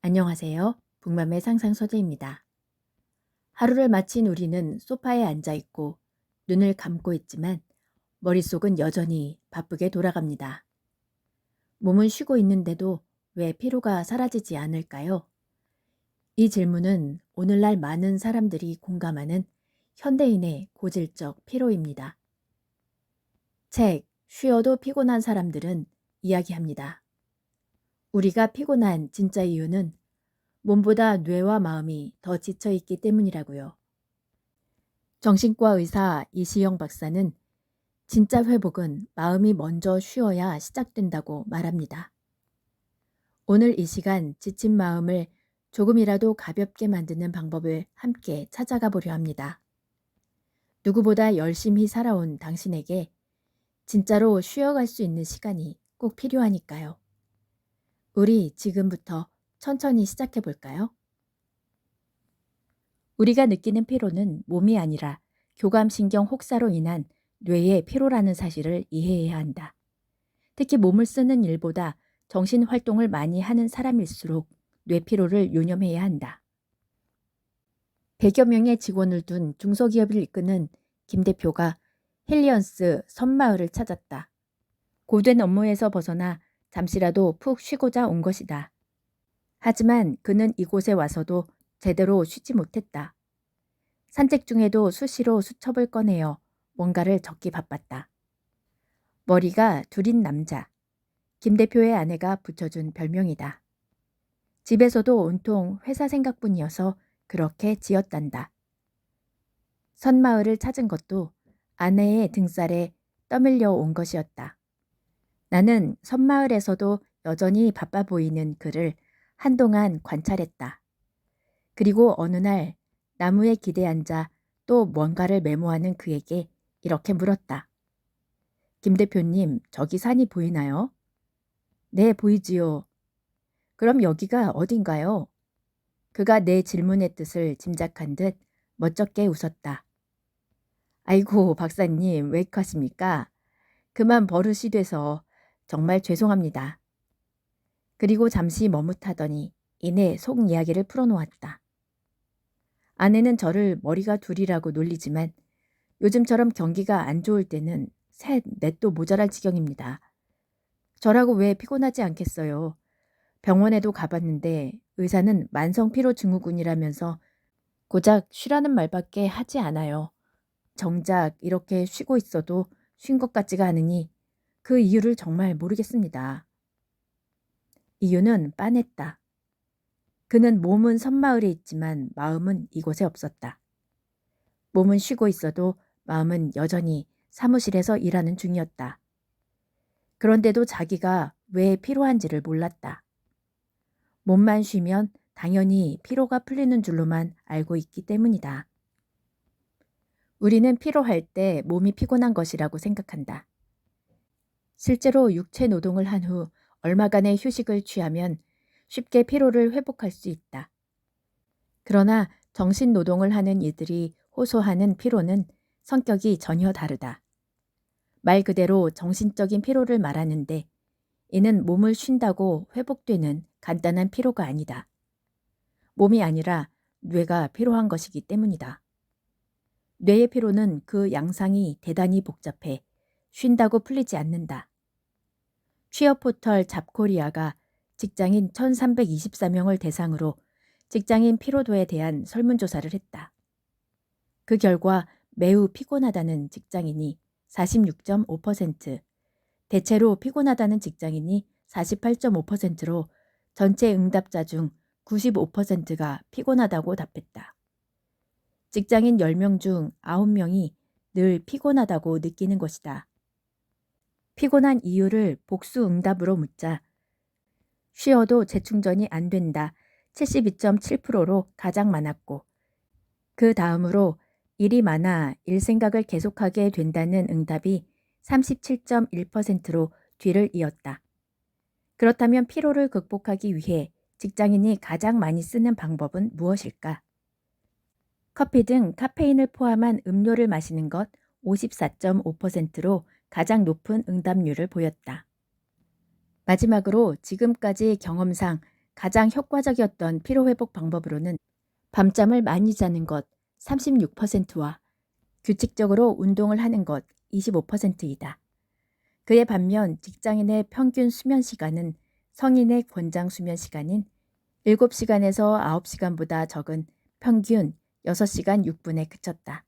안녕하세요. 북맘의 상상 소재입니다. 하루를 마친 우리는 소파에 앉아 있고 눈을 감고 있지만 머릿속은 여전히 바쁘게 돌아갑니다. 몸은 쉬고 있는데도 왜 피로가 사라지지 않을까요? 이 질문은 오늘날 많은 사람들이 공감하는 현대인의 고질적 피로입니다. 책, 쉬어도 피곤한 사람들은 이야기합니다. 우리가 피곤한 진짜 이유는 몸보다 뇌와 마음이 더 지쳐 있기 때문이라고요. 정신과 의사 이시영 박사는 진짜 회복은 마음이 먼저 쉬어야 시작된다고 말합니다. 오늘 이 시간 지친 마음을 조금이라도 가볍게 만드는 방법을 함께 찾아가 보려 합니다. 누구보다 열심히 살아온 당신에게 진짜로 쉬어갈 수 있는 시간이 꼭 필요하니까요. 우리 지금부터 천천히 시작해 볼까요? 우리가 느끼는 피로는 몸이 아니라 교감신경 혹사로 인한 뇌의 피로라는 사실을 이해해야 한다. 특히 몸을 쓰는 일보다 정신 활동을 많이 하는 사람일수록 뇌 피로를 유념해야 한다. 100여 명의 직원을 둔 중소기업을 이끄는 김 대표가 헬리언스 섬마을을 찾았다. 고된 업무에서 벗어나 잠시라도 푹 쉬고자 온 것이다. 하지만 그는 이곳에 와서도 제대로 쉬지 못했다. 산책 중에도 수시로 수첩을 꺼내어 뭔가를 적기 바빴다. 머리가 둘인 남자. 김 대표의 아내가 붙여준 별명이다. 집에서도 온통 회사 생각뿐이어서 그렇게 지었단다. 선마을을 찾은 것도 아내의 등살에 떠밀려 온 것이었다. 나는 선마을에서도 여전히 바빠 보이는 그를 한동안 관찰했다. 그리고 어느 날 나무에 기대 앉아 또 뭔가를 메모하는 그에게 이렇게 물었다. 김 대표님, 저기 산이 보이나요? 네, 보이지요. 그럼 여기가 어딘가요? 그가 내 질문의 뜻을 짐작한 듯 멋쩍게 웃었다. 아이고, 박사님, 왜 그러십니까? 그만 버릇이 돼서 정말 죄송합니다. 그리고 잠시 머뭇하더니 이내 속 이야기를 풀어놓았다. 아내는 저를 머리가 둘이라고 놀리지만 요즘처럼 경기가 안 좋을 때는 셋, 넷도 모자랄 지경입니다. 저라고 왜 피곤하지 않겠어요? 병원에도 가봤는데 의사는 만성피로 증후군이라면서 고작 쉬라는 말밖에 하지 않아요. 정작 이렇게 쉬고 있어도 쉰 것 같지가 않으니 그 이유를 정말 모르겠습니다. 이유는 빤했다. 그는 몸은 섬마을에 있지만 마음은 이곳에 없었다. 몸은 쉬고 있어도 마음은 여전히 사무실에서 일하는 중이었다. 그런데도 자기가 왜 필요한지를 몰랐다. 몸만 쉬면 당연히 피로가 풀리는 줄로만 알고 있기 때문이다. 우리는 피로할 때 몸이 피곤한 것이라고 생각한다. 실제로 육체 노동을 한 후 얼마간의 휴식을 취하면 쉽게 피로를 회복할 수 있다. 그러나 정신 노동을 하는 이들이 호소하는 피로는 성격이 전혀 다르다. 말 그대로 정신적인 피로를 말하는데 이는 몸을 쉰다고 회복되는 간단한 피로가 아니다. 몸이 아니라 뇌가 피로한 것이기 때문이다. 뇌의 피로는 그 양상이 대단히 복잡해 쉰다고 풀리지 않는다. 취업 포털 잡코리아가 직장인 1324명을 대상으로 직장인 피로도에 대한 설문조사를 했다. 그 결과 매우 피곤하다는 직장인이 46.5%, 대체로 피곤하다는 직장인이 48.5%로 전체 응답자 중 95%가 피곤하다고 답했다. 직장인 10명 중 9명이 늘 피곤하다고 느끼는 것이다. 피곤한 이유를 복수 응답으로 묻자 쉬어도 재충전이 안 된다 72.7%로 가장 많았고 그 다음으로 일이 많아 일 생각을 계속하게 된다는 응답이 37.1%로 뒤를 이었다. 그렇다면 피로를 극복하기 위해 직장인이 가장 많이 쓰는 방법은 무엇일까? 커피 등 카페인을 포함한 음료를 마시는 것 54.5%로 가장 높은 응답률을 보였다. 마지막으로 지금까지 경험상 가장 효과적이었던 피로회복 방법으로는 밤잠을 많이 자는 것 36%와 규칙적으로 운동을 하는 것 25%이다. 그에 반면 직장인의 평균 수면 시간은 성인의 권장 수면 시간인 7시간에서 9시간보다 적은 평균 6시간 6분에 그쳤다.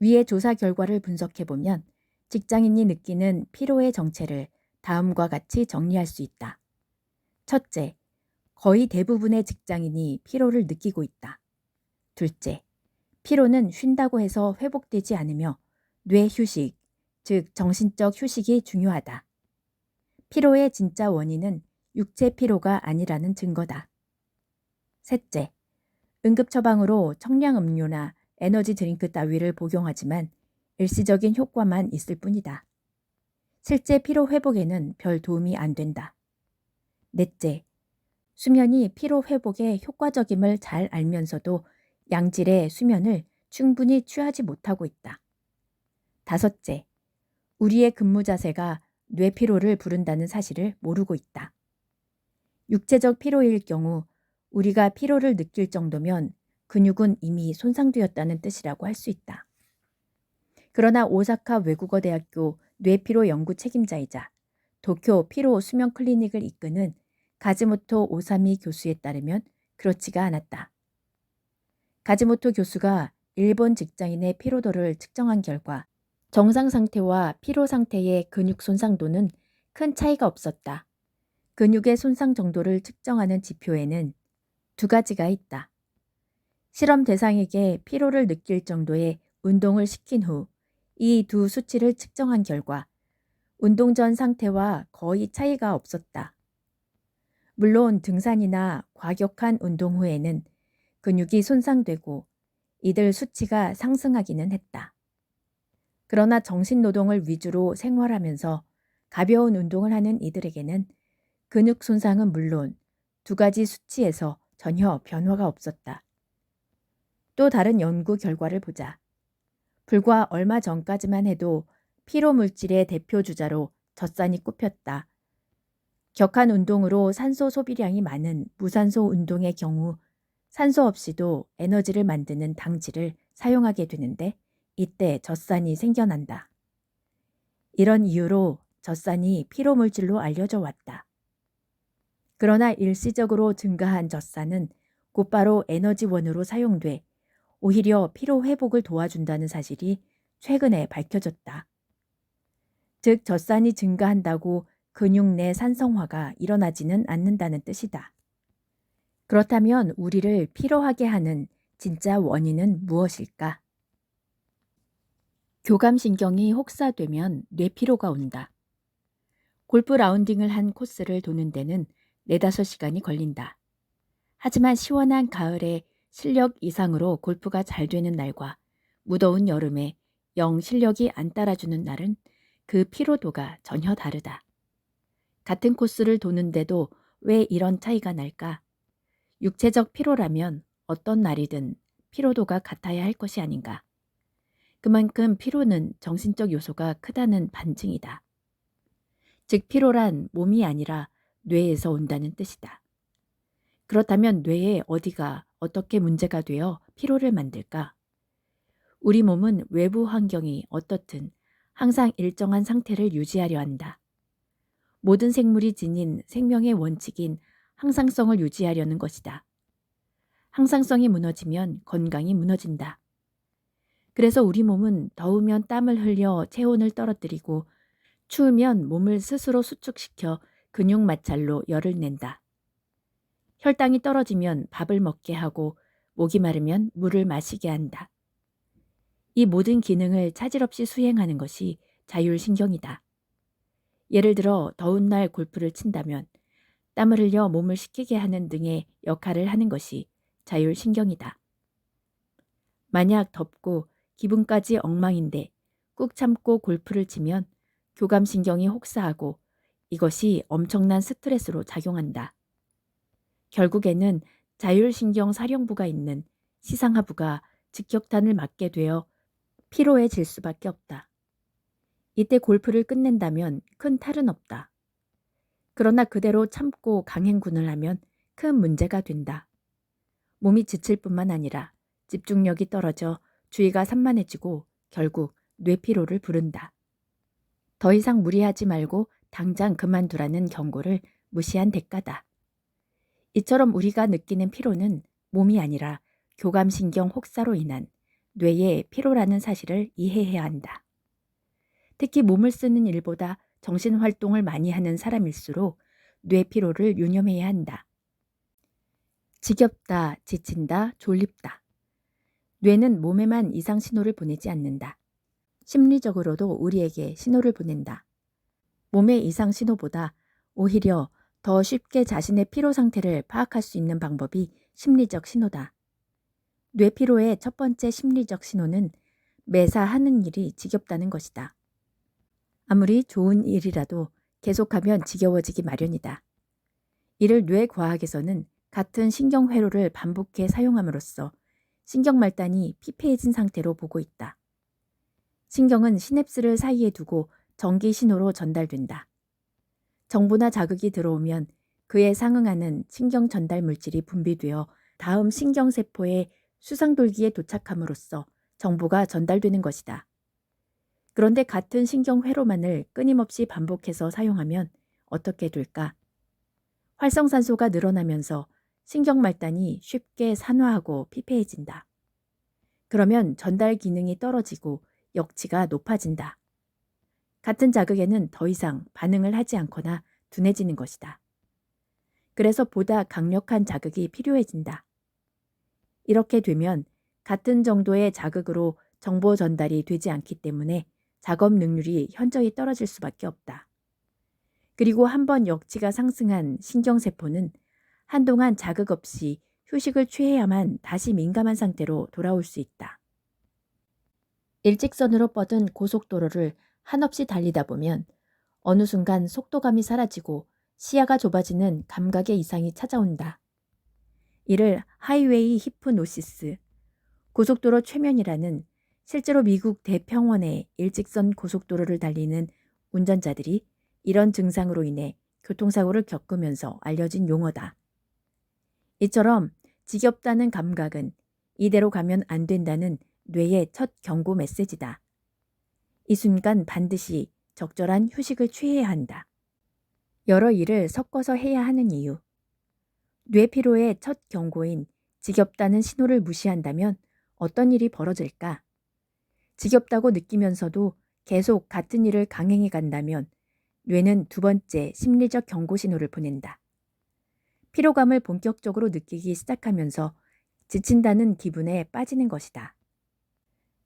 위의 조사 결과를 분석해보면 직장인이 느끼는 피로의 정체를 다음과 같이 정리할 수 있다. 첫째, 거의 대부분의 직장인이 피로를 느끼고 있다. 둘째, 피로는 쉰다고 해서 회복되지 않으며 뇌 휴식, 즉 정신적 휴식이 중요하다. 피로의 진짜 원인은 육체 피로가 아니라는 증거다. 셋째, 응급 처방으로 청량 음료나 에너지 드링크 따위를 복용하지만 일시적인 효과만 있을 뿐이다. 실제 피로 회복에는 별 도움이 안 된다. 넷째, 수면이 피로 회복에 효과적임을 잘 알면서도 양질의 수면을 충분히 취하지 못하고 있다. 다섯째, 우리의 근무 자세가 뇌 피로를 부른다는 사실을 모르고 있다. 육체적 피로일 경우 우리가 피로를 느낄 정도면 근육은 이미 손상되었다는 뜻이라고 할 수 있다. 그러나 오사카 외국어대학교 뇌피로 연구 책임자이자 도쿄 피로 수면 클리닉을 이끄는 가즈모토 오사미 교수에 따르면 그렇지가 않았다. 가즈모토 교수가 일본 직장인의 피로도를 측정한 결과 정상 상태와 피로 상태의 근육 손상도는 큰 차이가 없었다. 근육의 손상 정도를 측정하는 지표에는 두 가지가 있다. 실험 대상에게 피로를 느낄 정도의 운동을 시킨 후 이 두 수치를 측정한 결과 운동 전 상태와 거의 차이가 없었다. 물론 등산이나 과격한 운동 후에는 근육이 손상되고 이들 수치가 상승하기는 했다. 그러나 정신 노동을 위주로 생활하면서 가벼운 운동을 하는 이들에게는 근육 손상은 물론 두 가지 수치에서 전혀 변화가 없었다. 또 다른 연구 결과를 보자. 불과 얼마 전까지만 해도 피로 물질의 대표 주자로 젖산이 꼽혔다. 격한 운동으로 산소 소비량이 많은 무산소 운동의 경우 산소 없이도 에너지를 만드는 당질을 사용하게 되는데 이때 젖산이 생겨난다. 이런 이유로 젖산이 피로 물질로 알려져 왔다. 그러나 일시적으로 증가한 젖산은 곧바로 에너지원으로 사용돼 오히려 피로 회복을 도와준다는 사실이 최근에 밝혀졌다. 즉 젖산이 증가한다고 근육 내 산성화가 일어나지는 않는다는 뜻이다. 그렇다면 우리를 피로하게 하는 진짜 원인은 무엇일까? 교감신경이 혹사되면 뇌피로가 온다. 골프 라운딩을 한 코스를 도는 데는 4~5시간이 걸린다. 하지만 시원한 가을에 실력 이상으로 골프가 잘 되는 날과 무더운 여름에 영 실력이 안 따라주는 날은 그 피로도가 전혀 다르다. 같은 코스를 도는데도 왜 이런 차이가 날까? 육체적 피로라면 어떤 날이든 피로도가 같아야 할 것이 아닌가. 그만큼 피로는 정신적 요소가 크다는 반증이다. 즉 피로란 몸이 아니라 뇌에서 온다는 뜻이다. 그렇다면 뇌의 어디가 어떻게 문제가 되어 피로를 만들까? 우리 몸은 외부 환경이 어떻든 항상 일정한 상태를 유지하려 한다. 모든 생물이 지닌 생명의 원칙인 항상성을 유지하려는 것이다. 항상성이 무너지면 건강이 무너진다. 그래서 우리 몸은 더우면 땀을 흘려 체온을 떨어뜨리고 추우면 몸을 스스로 수축시켜 근육 마찰로 열을 낸다. 혈당이 떨어지면 밥을 먹게 하고 목이 마르면 물을 마시게 한다. 이 모든 기능을 차질 없이 수행하는 것이 자율신경이다. 예를 들어 더운 날 골프를 친다면 땀을 흘려 몸을 식히게 하는 등의 역할을 하는 것이 자율신경이다. 만약 덥고 기분까지 엉망인데 꾹 참고 골프를 치면 교감신경이 혹사하고 이것이 엄청난 스트레스로 작용한다. 결국에는 자율신경 사령부가 있는 시상하부가 직격탄을 맞게 되어 피로해질 수밖에 없다. 이때 골프를 끝낸다면 큰 탈은 없다. 그러나 그대로 참고 강행군을 하면 큰 문제가 된다. 몸이 지칠 뿐만 아니라 집중력이 떨어져 주의가 산만해지고 결국 뇌피로를 부른다. 더 이상 무리하지 말고 당장 그만두라는 경고를 무시한 대가다. 이처럼 우리가 느끼는 피로는 몸이 아니라 교감신경 혹사로 인한 뇌의 피로라는 사실을 이해해야 한다. 특히 몸을 쓰는 일보다 정신활동을 많이 하는 사람일수록 뇌피로를 유념해야 한다. 지겹다, 지친다, 졸립다. 뇌는 몸에만 이상 신호를 보내지 않는다. 심리적으로도 우리에게 신호를 보낸다. 몸의 이상 신호보다 오히려 더 쉽게 자신의 피로 상태를 파악할 수 있는 방법이 심리적 신호다. 뇌피로의 첫 번째 심리적 신호는 매사 하는 일이 지겹다는 것이다. 아무리 좋은 일이라도 계속하면 지겨워지기 마련이다. 이를 뇌과학에서는 같은 신경회로를 반복해 사용함으로써 신경말단이 피폐해진 상태로 보고 있다. 신경은 시냅스를 사이에 두고 전기 신호로 전달된다. 정보나 자극이 들어오면 그에 상응하는 신경 전달 물질이 분비되어 다음 신경세포의 수상돌기에 도착함으로써 정보가 전달되는 것이다. 그런데 같은 신경회로만을 끊임없이 반복해서 사용하면 어떻게 될까? 활성산소가 늘어나면서 신경말단이 쉽게 산화하고 피폐해진다. 그러면 전달 기능이 떨어지고 역치가 높아진다. 같은 자극에는 더 이상 반응을 하지 않거나 둔해지는 것이다. 그래서 보다 강력한 자극이 필요해진다. 이렇게 되면 같은 정도의 자극으로 정보 전달이 되지 않기 때문에 작업 능률이 현저히 떨어질 수밖에 없다. 그리고 한번 역치가 상승한 신경세포는 한동안 자극 없이 휴식을 취해야만 다시 민감한 상태로 돌아올 수 있다. 일직선으로 뻗은 고속도로를 한없이 달리다 보면 어느 순간 속도감이 사라지고 시야가 좁아지는 감각의 이상이 찾아온다. 이를 하이웨이 히프노시스, 고속도로 최면이라는 실제로 미국 대평원의 일직선 고속도로를 달리는 운전자들이 이런 증상으로 인해 교통사고를 겪으면서 알려진 용어다. 이처럼 지겹다는 감각은 이대로 가면 안 된다는 뇌의 첫 경고 메시지다. 이 순간 반드시 적절한 휴식을 취해야 한다. 여러 일을 섞어서 해야 하는 이유. 뇌피로의 첫 경고인 지겹다는 신호를 무시한다면 어떤 일이 벌어질까? 지겹다고 느끼면서도 계속 같은 일을 강행해 간다면 뇌는 두 번째 심리적 경고 신호를 보낸다. 피로감을 본격적으로 느끼기 시작하면서 지친다는 기분에 빠지는 것이다.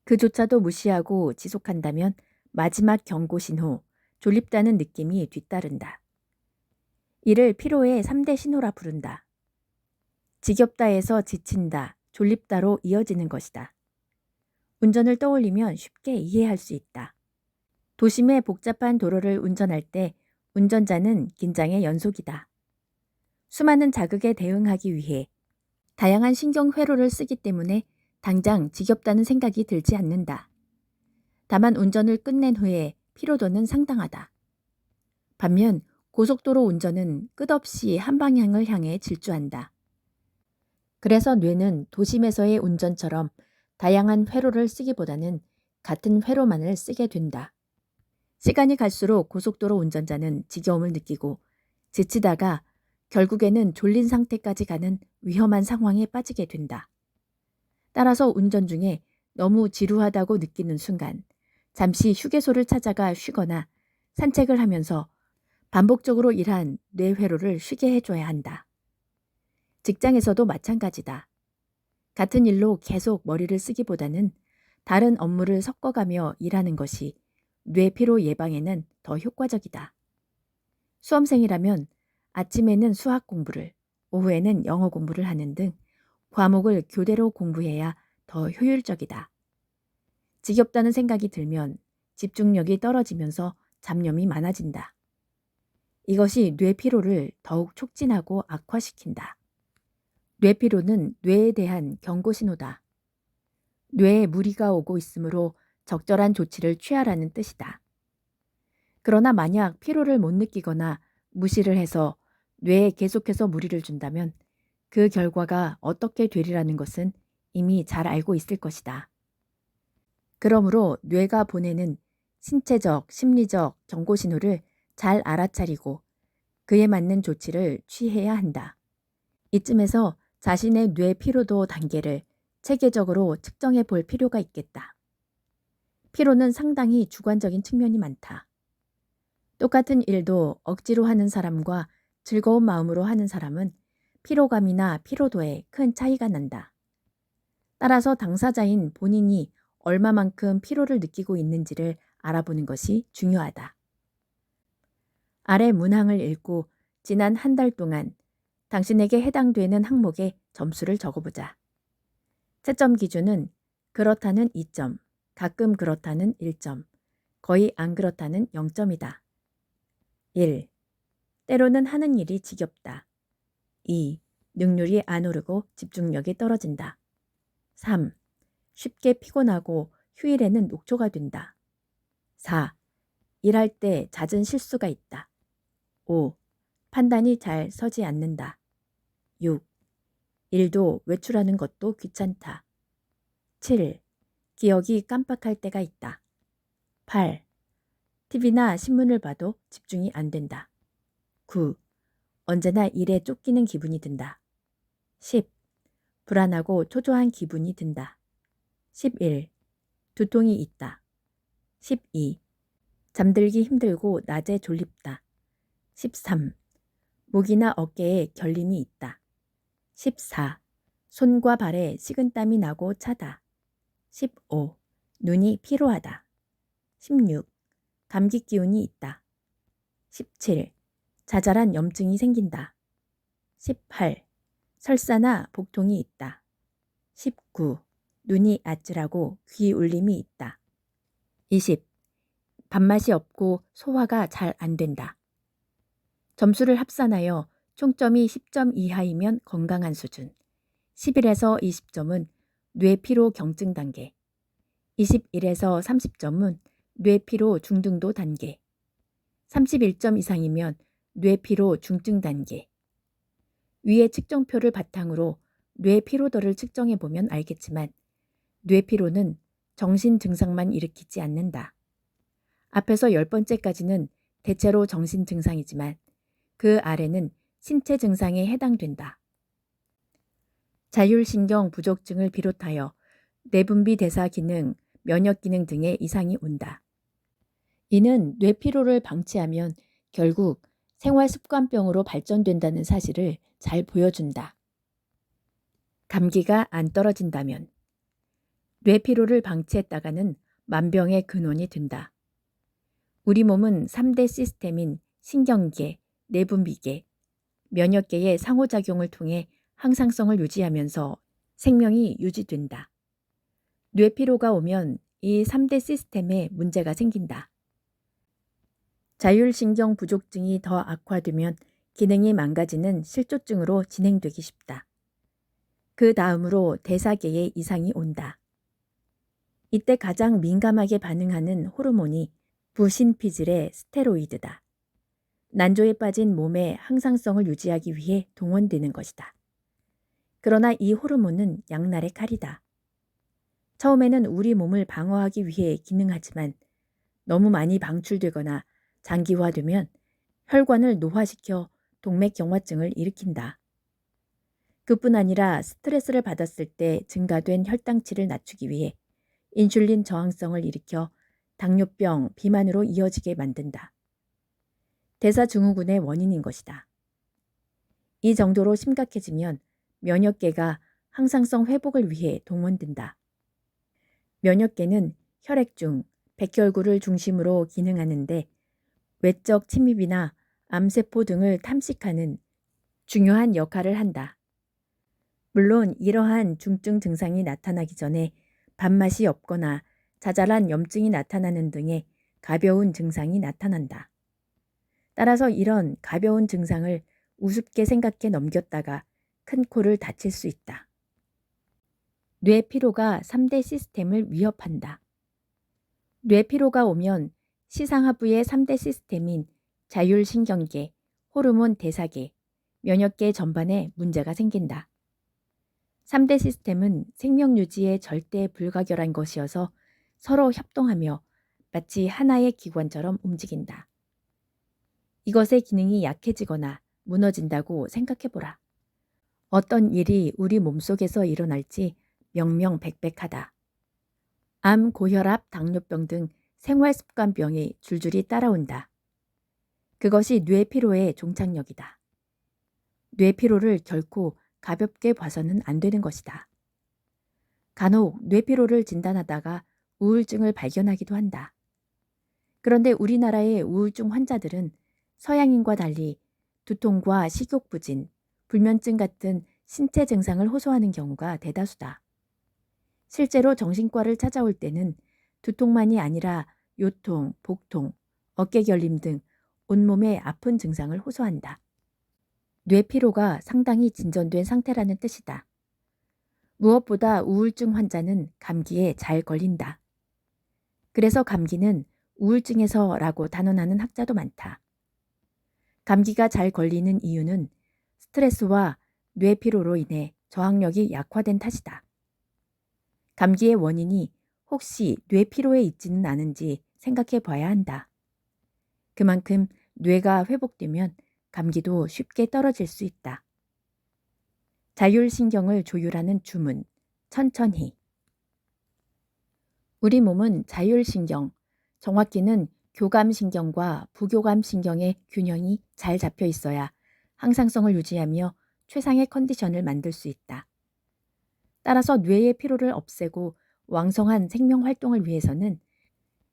그조차도 무시하고 지속한다면 마지막 경고 신호, 졸립다는 느낌이 뒤따른다. 이를 피로의 3대 신호라 부른다. 지겹다에서 지친다, 졸립다로 이어지는 것이다. 운전을 떠올리면 쉽게 이해할 수 있다. 도심의 복잡한 도로를 운전할 때 운전자는 긴장의 연속이다. 수많은 자극에 대응하기 위해 다양한 신경회로를 쓰기 때문에 당장 지겹다는 생각이 들지 않는다. 다만 운전을 끝낸 후에 피로도는 상당하다. 반면 고속도로 운전은 끝없이 한 방향을 향해 질주한다. 그래서 뇌는 도심에서의 운전처럼 다양한 회로를 쓰기보다는 같은 회로만을 쓰게 된다. 시간이 갈수록 고속도로 운전자는 지겨움을 느끼고 지치다가 결국에는 졸린 상태까지 가는 위험한 상황에 빠지게 된다. 따라서 운전 중에 너무 지루하다고 느끼는 순간 잠시 휴게소를 찾아가 쉬거나 산책을 하면서 반복적으로 일한 뇌회로를 쉬게 해줘야 한다. 직장에서도 마찬가지다. 같은 일로 계속 머리를 쓰기보다는 다른 업무를 섞어가며 일하는 것이 뇌피로 예방에는 더 효과적이다. 수험생이라면 아침에는 수학 공부를, 오후에는 영어 공부를 하는 등 과목을 교대로 공부해야 더 효율적이다. 지겹다는 생각이 들면 집중력이 떨어지면서 잡념이 많아진다. 이것이 뇌피로를 더욱 촉진하고 악화시킨다. 뇌피로는 뇌에 대한 경고신호다. 뇌에 무리가 오고 있으므로 적절한 조치를 취하라는 뜻이다. 그러나 만약 피로를 못 느끼거나 무시를 해서 뇌에 계속해서 무리를 준다면 그 결과가 어떻게 되리라는 것은 이미 잘 알고 있을 것이다. 그러므로 뇌가 보내는 신체적, 심리적 경고 신호를 잘 알아차리고 그에 맞는 조치를 취해야 한다. 이쯤에서 자신의 뇌 피로도 단계를 체계적으로 측정해 볼 필요가 있겠다. 피로는 상당히 주관적인 측면이 많다. 똑같은 일도 억지로 하는 사람과 즐거운 마음으로 하는 사람은 피로감이나 피로도에 큰 차이가 난다. 따라서 당사자인 본인이 얼마만큼 피로를 느끼고 있는지를 알아보는 것이 중요하다. 아래 문항을 읽고 지난 한 달 동안 당신에게 해당되는 항목에 점수를 적어보자. 채점 기준은 그렇다는 2점, 가끔 그렇다는 1점, 거의 안 그렇다는 0점이다. 1. 때로는 하는 일이 지겹다. 2. 능률이 안 오르고 집중력이 떨어진다. 3. 쉽게 피곤하고 휴일에는 녹초가 된다. 4. 일할 때 잦은 실수가 있다. 5. 판단이 잘 서지 않는다. 6. 일도 외출하는 것도 귀찮다. 7. 기억이 깜빡할 때가 있다. 8. TV나 신문을 봐도 집중이 안 된다. 9. 언제나 일에 쫓기는 기분이 든다. 10. 불안하고 초조한 기분이 든다. 11. 두통이 있다. 12. 잠들기 힘들고 낮에 졸립다. 13. 목이나 어깨에 결림이 있다. 14. 손과 발에 식은땀이 나고 차다. 15. 눈이 피로하다. 16. 감기 기운이 있다. 17. 자잘한 염증이 생긴다. 18. 설사나 복통이 있다. 19. 눈이 아찔하고 귀 울림이 있다. 20. 밥맛이 없고 소화가 잘 안 된다. 점수를 합산하여 총점이 10점 이하이면 건강한 수준, 11에서 20점은 뇌피로 경증 단계, 21에서 30점은 뇌피로 중등도 단계, 31점 이상이면 뇌피로 중증 단계. 위의 측정표를 바탕으로 뇌피로도를 측정해 보면 알겠지만 뇌피로는 정신 증상만 일으키지 않는다. 앞에서 10번째까지는 대체로 정신 증상이지만 그 아래는 신체 증상에 해당된다. 자율신경 부족증을 비롯하여 내분비 대사 기능, 면역 기능 등의 이상이 온다. 이는 뇌피로를 방치하면 결국 생활습관병으로 발전된다는 사실을 잘 보여준다. 감기가 안 떨어진다면 뇌피로를 방치했다가는 만병의 근원이 된다. 우리 몸은 3대 시스템인 신경계, 내분비계, 면역계의 상호작용을 통해 항상성을 유지하면서 생명이 유지된다. 뇌피로가 오면 이 3대 시스템에 문제가 생긴다. 자율신경 부족증이 더 악화되면 기능이 망가지는 실조증으로 진행되기 쉽다. 그 다음으로 대사계에 이상이 온다. 이때 가장 민감하게 반응하는 호르몬이 부신피질의 스테로이드다. 난조에 빠진 몸의 항상성을 유지하기 위해 동원되는 것이다. 그러나 이 호르몬은 양날의 칼이다. 처음에는 우리 몸을 방어하기 위해 기능하지만 너무 많이 방출되거나 장기화되면 혈관을 노화시켜 동맥경화증을 일으킨다. 그뿐 아니라 스트레스를 받았을 때 증가된 혈당치를 낮추기 위해 인슐린 저항성을 일으켜 당뇨병, 비만으로 이어지게 만든다. 대사증후군의 원인인 것이다. 이 정도로 심각해지면 면역계가 항상성 회복을 위해 동원된다. 면역계는 혈액중, 백혈구를 중심으로 기능하는데 외적 침입이나 암세포 등을 탐식하는 중요한 역할을 한다. 물론 이러한 중증 증상이 나타나기 전에 밥맛이 없거나 자잘한 염증이 나타나는 등의 가벼운 증상이 나타난다. 따라서 이런 가벼운 증상을 우습게 생각해 넘겼다가 큰 코를 다칠 수 있다. 뇌피로가 3대 시스템을 위협한다. 뇌피로가 오면 시상하부의 3대 시스템인 자율신경계, 호르몬 대사계, 면역계 전반에 문제가 생긴다. 3대 시스템은 생명 유지에 절대 불가결한 것이어서 서로 협동하며 마치 하나의 기관처럼 움직인다. 이것의 기능이 약해지거나 무너진다고 생각해보라. 어떤 일이 우리 몸속에서 일어날지 명명백백하다. 암, 고혈압, 당뇨병 등 생활습관병이 줄줄이 따라온다. 그것이 뇌피로의 종착역이다. 뇌피로를 결코 가볍게 봐서는 안 되는 것이다. 간혹 뇌피로를 진단하다가 우울증을 발견하기도 한다. 그런데 우리나라의 우울증 환자들은 서양인과 달리 두통과 식욕부진, 불면증 같은 신체 증상을 호소하는 경우가 대다수다. 실제로 정신과를 찾아올 때는 두통만이 아니라 요통, 복통, 어깨 결림 등 온몸의 아픈 증상을 호소한다. 뇌피로가 상당히 진전된 상태라는 뜻이다. 무엇보다 우울증 환자는 감기에 잘 걸린다. 그래서 감기는 우울증에서라고 단언하는 학자도 많다. 감기가 잘 걸리는 이유는 스트레스와 뇌피로로 인해 저항력이 약화된 탓이다. 감기의 원인이 혹시 뇌피로에 있지는 않은지 생각해 봐야 한다. 그만큼 뇌가 회복되면 감기도 쉽게 떨어질 수 있다. 자율신경을 조율하는 주문, 천천히. 우리 몸은 자율신경, 정확히는 교감신경과 부교감신경의 균형이 잘 잡혀 있어야 항상성을 유지하며 최상의 컨디션을 만들 수 있다. 따라서 뇌의 피로를 없애고 왕성한 생명 활동을 위해서는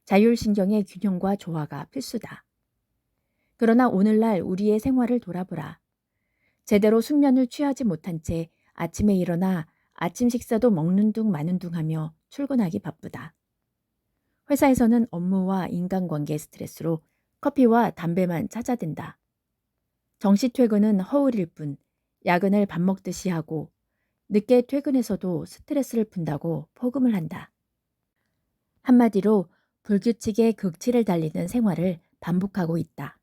자율신경의 균형과 조화가 필수다. 그러나 오늘날 우리의 생활을 돌아보라. 제대로 숙면을 취하지 못한 채 아침에 일어나 아침 식사도 먹는 둥 마는 둥 하며 출근하기 바쁘다. 회사에서는 업무와 인간관계 스트레스로 커피와 담배만 찾아든다. 정시 퇴근은 허울일 뿐 야근을 밥 먹듯이 하고 늦게 퇴근해서도 스트레스를 푼다고 포금을 한다. 한마디로 불규칙의 극치를 달리는 생활을 반복하고 있다.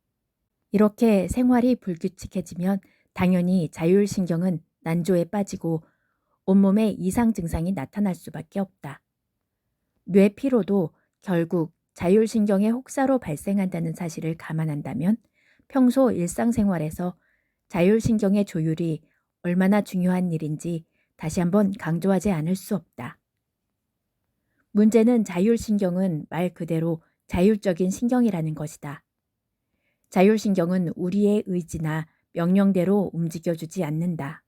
이렇게 생활이 불규칙해지면 당연히 자율신경은 난조에 빠지고 온몸에 이상 증상이 나타날 수밖에 없다. 뇌 피로도 결국 자율신경의 혹사로 발생한다는 사실을 감안한다면 평소 일상생활에서 자율신경의 조율이 얼마나 중요한 일인지 다시 한번 강조하지 않을 수 없다. 문제는 자율신경은 말 그대로 자율적인 신경이라는 것이다. 자율신경은 우리의 의지나 명령대로 움직여주지 않는다.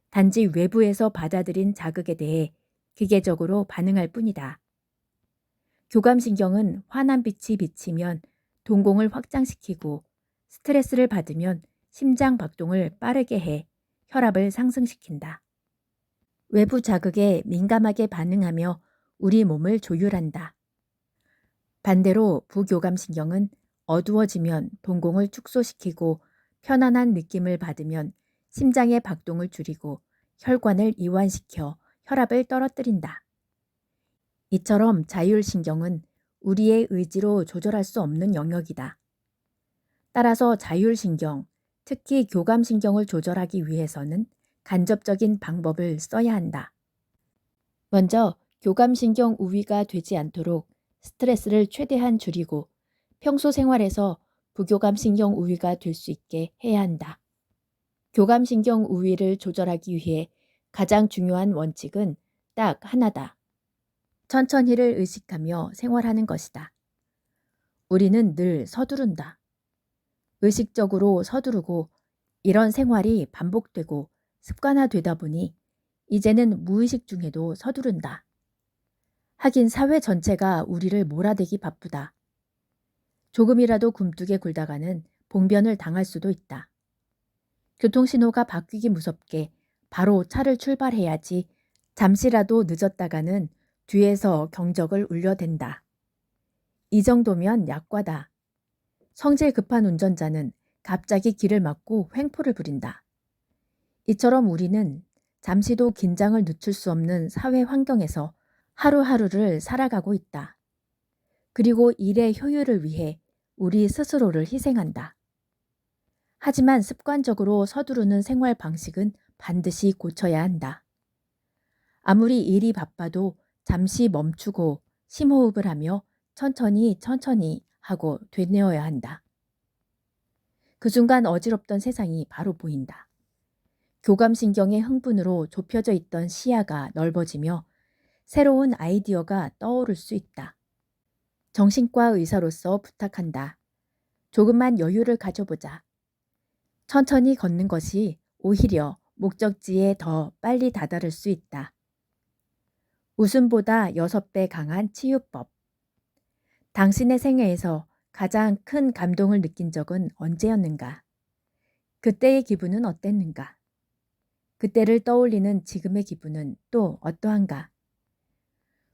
단지 외부에서 받아들인 자극에 대해 기계적으로 반응할 뿐이다. 교감신경은 환한 빛이 비치면 동공을 확장시키고 스트레스를 받으면 심장 박동을 빠르게 해 혈압을 상승시킨다. 외부 자극에 민감하게 반응하며 우리 몸을 조율한다. 반대로 부교감신경은 어두워지면 동공을 축소시키고 편안한 느낌을 받으면 심장의 박동을 줄이고 혈관을 이완시켜 혈압을 떨어뜨린다. 이처럼 자율신경은 우리의 의지로 조절할 수 없는 영역이다. 따라서 자율신경, 특히 교감신경을 조절하기 위해서는 간접적인 방법을 써야 한다. 먼저 교감신경 우위가 되지 않도록 스트레스를 최대한 줄이고 평소 생활에서 부교감신경 우위가 될 수 있게 해야 한다. 교감신경 우위를 조절하기 위해 가장 중요한 원칙은 딱 하나다. 천천히를 의식하며 생활하는 것이다. 우리는 늘 서두른다. 의식적으로 서두르고 이런 생활이 반복되고 습관화되다 보니 이제는 무의식 중에도 서두른다. 하긴 사회 전체가 우리를 몰아대기 바쁘다. 조금이라도 굼뜨게 굴다가는 봉변을 당할 수도 있다. 교통신호가 바뀌기 무섭게 바로 차를 출발해야지 잠시라도 늦었다가는 뒤에서 경적을 울려댄다. 이 정도면 약과다. 성질 급한 운전자는 갑자기 길을 막고 횡포를 부린다. 이처럼 우리는 잠시도 긴장을 늦출 수 없는 사회 환경에서 하루하루를 살아가고 있다. 그리고 일의 효율을 위해 우리 스스로를 희생한다. 하지만 습관적으로 서두르는 생활 방식은 반드시 고쳐야 한다. 아무리 일이 바빠도 잠시 멈추고 심호흡을 하며 천천히 하고 되뇌어야 한다. 그 순간 어지럽던 세상이 바로 보인다. 교감신경의 흥분으로 좁혀져 있던 시야가 넓어지며 새로운 아이디어가 떠오를 수 있다. 정신과 의사로서 부탁한다. 조금만 여유를 가져보자. 천천히 걷는 것이 오히려 목적지에 더 빨리 다다를 수 있다. 웃음보다 6배 강한 치유법. 당신의 생애에서 가장 큰 감동을 느낀 적은 언제였는가? 그때의 기분은 어땠는가? 그때를 떠올리는 지금의 기분은 또 어떠한가?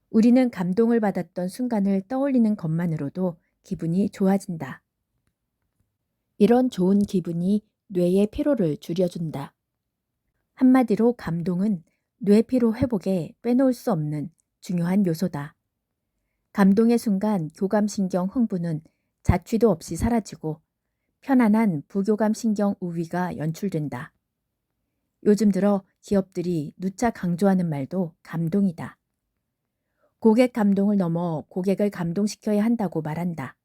우리는 감동을 받았던 순간을 떠올리는 것만으로도 기분이 좋아진다. 이런 좋은 기분이 뇌의 피로를 줄여준다. 한마디로 감동은 뇌 피로 회복에 빼놓을 수 없는 중요한 요소다. 감동의 순간 교감신경 흥분은 자취도 없이 사라지고 편안한 부교감신경 우위가 연출된다. 요즘 들어 기업들이 누차 강조하는 말도 감동이다. 고객 감동을 넘어 고객을 감동시켜야 한다고 말한다.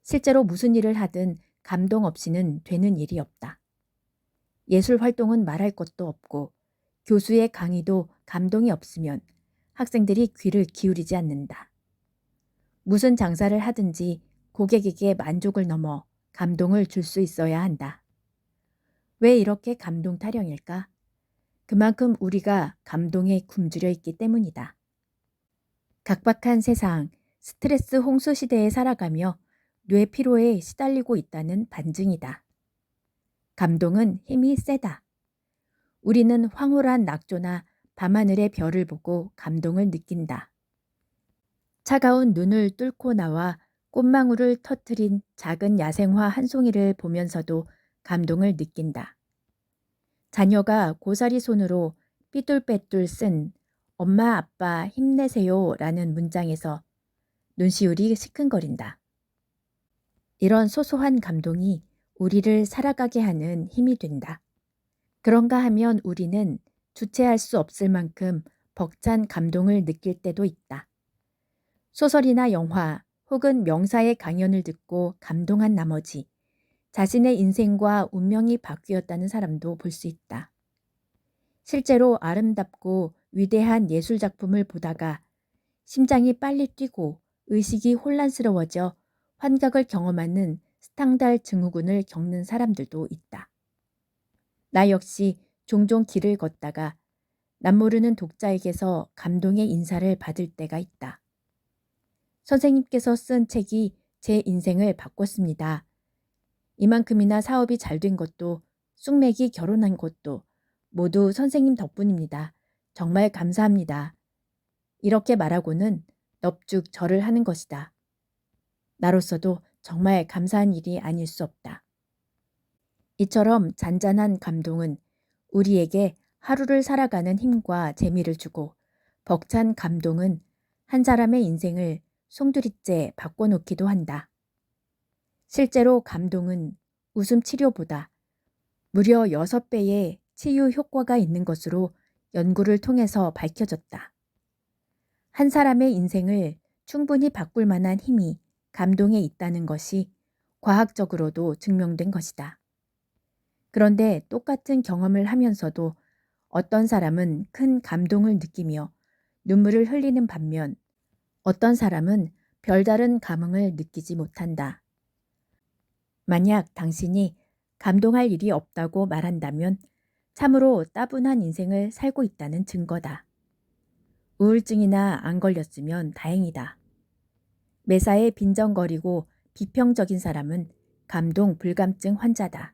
실제로 무슨 일을 하든 감동 없이는 되는 일이 없다. 예술 활동은 말할 것도 없고 교수의 강의도 감동이 없으면 학생들이 귀를 기울이지 않는다. 무슨 장사를 하든지 고객에게 만족을 넘어 감동을 줄 수 있어야 한다. 왜 이렇게 감동 타령일까? 그만큼 우리가 감동에 굶주려 있기 때문이다. 각박한 세상, 스트레스 홍수 시대에 살아가며 뇌 피로에 시달리고 있다는 반증이다. 감동은 힘이 세다. 우리는 황홀한 낙조나 밤하늘의 별을 보고 감동을 느낀다. 차가운 눈을 뚫고 나와 꽃망울을 터트린 작은 야생화 한 송이를 보면서도 감동을 느낀다. 자녀가 고사리 손으로 삐뚤빼뚤 쓴 엄마 아빠 힘내세요 라는 문장에서 눈시울이 시큰거린다. 이런 소소한 감동이 우리를 살아가게 하는 힘이 된다. 그런가 하면 우리는 주체할 수 없을 만큼 벅찬 감동을 느낄 때도 있다. 소설이나 영화 혹은 명사의 강연을 듣고 감동한 나머지 자신의 인생과 운명이 바뀌었다는 사람도 볼 수 있다. 실제로 아름답고 위대한 예술작품을 보다가 심장이 빨리 뛰고 의식이 혼란스러워져 환각을 경험하는 스탕달 증후군을 겪는 사람들도 있다. 나 역시 종종 길을 걷다가 남모르는 독자에게서 감동의 인사를 받을 때가 있다. 선생님께서 쓴 책이 제 인생을 바꿨습니다. 이만큼이나 사업이 잘 된 것도 쑥맥이 결혼한 것도 모두 선생님 덕분입니다. 정말 감사합니다. 이렇게 말하고는 넙죽 절을 하는 것이다. 나로서도 정말 감사한 일이 아닐 수 없다. 이처럼 잔잔한 감동은 우리에게 하루를 살아가는 힘과 재미를 주고 벅찬 감동은 한 사람의 인생을 송두리째 바꿔놓기도 한다. 실제로 감동은 웃음 치료보다 무려 6배의 치유 효과가 있는 것으로 연구를 통해서 밝혀졌다. 한 사람의 인생을 충분히 바꿀 만한 힘이 감동에 있다는 것이 과학적으로도 증명된 것이다. 그런데 똑같은 경험을 하면서도 어떤 사람은 큰 감동을 느끼며 눈물을 흘리는 반면 어떤 사람은 별다른 감흥을 느끼지 못한다. 만약 당신이 감동할 일이 없다고 말한다면 참으로 따분한 인생을 살고 있다는 증거다. 우울증이나 안 걸렸으면 다행이다. 매사에 빈정거리고 비평적인 사람은 감동 불감증 환자다.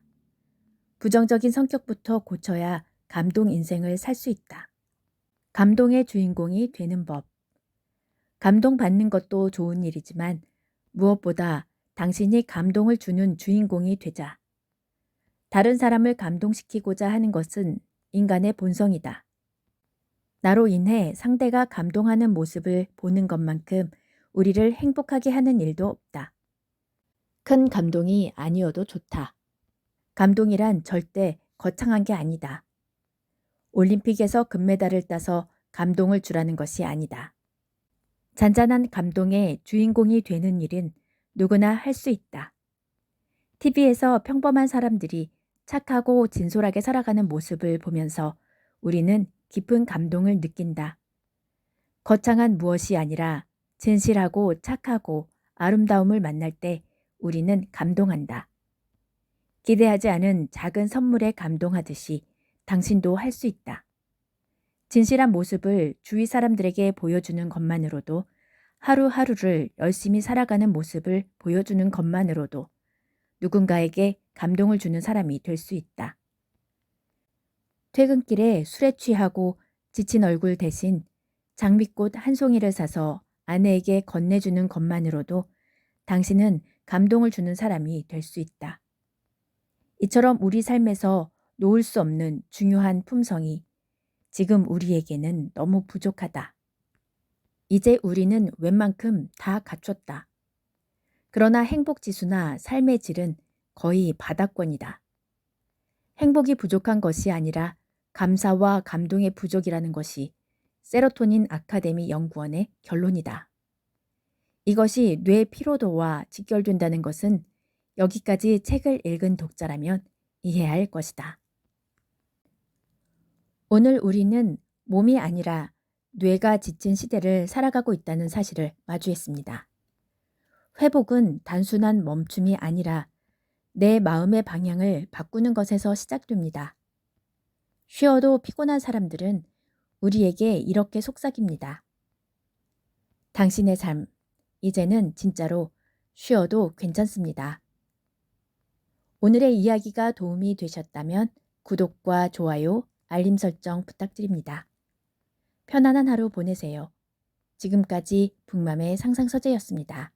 부정적인 성격부터 고쳐야 감동 인생을 살 수 있다. 감동의 주인공이 되는 법. 감동받는 것도 좋은 일이지만 무엇보다 당신이 감동을 주는 주인공이 되자. 다른 사람을 감동시키고자 하는 것은 인간의 본성이다. 나로 인해 상대가 감동하는 모습을 보는 것만큼 우리를 행복하게 하는 일도 없다. 큰 감동이 아니어도 좋다. 감동이란 절대 거창한 게 아니다. 올림픽에서 금메달을 따서 감동을 주라는 것이 아니다. 잔잔한 감동의 주인공이 되는 일은 누구나 할 수 있다. TV에서 평범한 사람들이 착하고 진솔하게 살아가는 모습을 보면서 우리는 깊은 감동을 느낀다. 거창한 무엇이 아니라 진실하고 착하고 아름다움을 만날 때 우리는 감동한다. 기대하지 않은 작은 선물에 감동하듯이 당신도 할 수 있다. 진실한 모습을 주위 사람들에게 보여주는 것만으로도, 하루하루를 열심히 살아가는 모습을 보여주는 것만으로도 누군가에게 감동을 주는 사람이 될 수 있다. 퇴근길에 술에 취하고 지친 얼굴 대신 장미꽃 한 송이를 사서 아내에게 건네주는 것만으로도 당신은 감동을 주는 사람이 될 수 있다. 이처럼 우리 삶에서 놓을 수 없는 중요한 품성이 지금 우리에게는 너무 부족하다. 이제 우리는 웬만큼 다 갖췄다. 그러나 행복 지수나 삶의 질은 거의 바닥권이다. 행복이 부족한 것이 아니라 감사와 감동의 부족이라는 것이 세로토닌 아카데미 연구원의 결론이다. 이것이 뇌 피로도와 직결된다는 것은 여기까지 책을 읽은 독자라면 이해해야 할 것이다. 오늘 우리는 몸이 아니라 뇌가 지친 시대를 살아가고 있다는 사실을 마주했습니다. 회복은 단순한 멈춤이 아니라 내 마음의 방향을 바꾸는 것에서 시작됩니다. 쉬어도 피곤한 사람들은 우리에게 이렇게 속삭입니다. 당신의 삶, 이제는 진짜로 쉬어도 괜찮습니다. 오늘의 이야기가 도움이 되셨다면 구독과 좋아요, 알림 설정 부탁드립니다. 편안한 하루 보내세요. 지금까지 북맘의 상상서재였습니다.